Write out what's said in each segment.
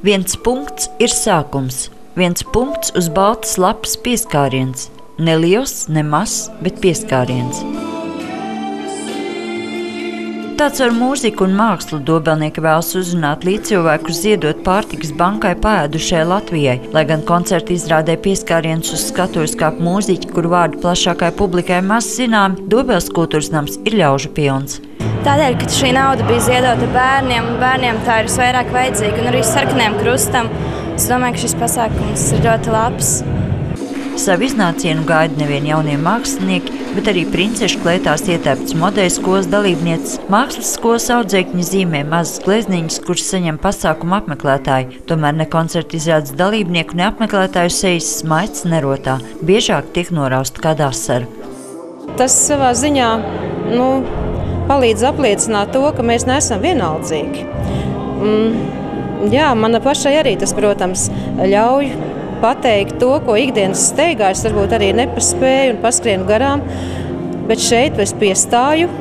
Viens punkts ir sākums, viens punkts uz baltas lapas pieskāriens. Ne liels, ne mazs, bet pieskāriens. Tāds ar mūziku un mākslu Dobelnieki vēlas uzrunāt līdzcilvēkus ziedot pārtikas bankai paēdušai Latvijai, lai gan koncerta izrādē pieskāriens uz skatuves kāp mūziķi, kuru vārdu plašākai publikai maz zinām, Dobeles kultūras nams ir ļaužu pilns. Tādēļ, ka šī nauda bija ziedota bērniem, un bērniem tā ir visvairāk vajadzīga, un arī Sarkanajam krustam. Es domāju, ka šis pasākums ir ļoti labs. Savu iznācienu gaida nevien jaunie mākslinieki, bet arī princešu klētās ietērptas modeļu skolas dalībnieces. Mākslas skolas audzēkņi zīmē mazas glezniņas, kuras saņem pasākumu apmeklētāji. Tomēr ne koncerta izrādes dalībnieku, ne apmeklētāju sejas smaids nerotā. Biežāk tiek norausta kāda asara. Tas savā ziņā palīdz apliecināt to, ka mēs neesam vienaldzīgi. Jā, mana pašai arī tas, protams, ļauj pateikt to, ko ikdienas steigā es varbūt arī nepaspēju un paskrienu garām, bet šeit es piestāju,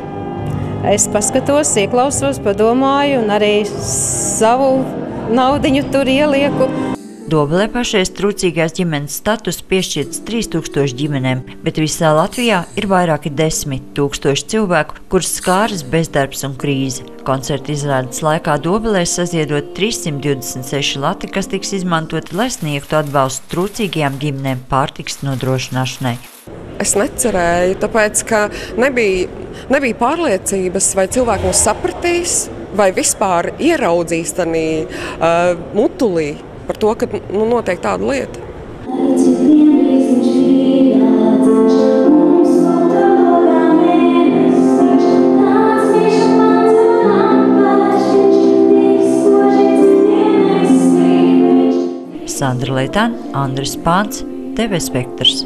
es paskatos, ieklausos, padomāju un arī savu naudiņu tur ielieku. Dobelē pašreiz trūcīgās ģimenes status piešķirts 3000 ģimenēm, bet visā Latvijā ir vairāki 10 000 cilvēku, kurus skāras bezdarbs un krīze. Koncerta izrādes laikā Dobelē saziedot 326 lati, kas tiks izmantoti, lai sniegtu atbalstu trūcīgajām ģimenēm pārtikas nodrošināšanai. Es necerēju, tāpēc, ka nebija pārliecības, vai cilvēki mūs sapratīs, vai vispār ieraudzīs tanī mutulī par to, ka notiek tāda lieta. Sandra Leitāne, Andris Pāns, TV Spektrs.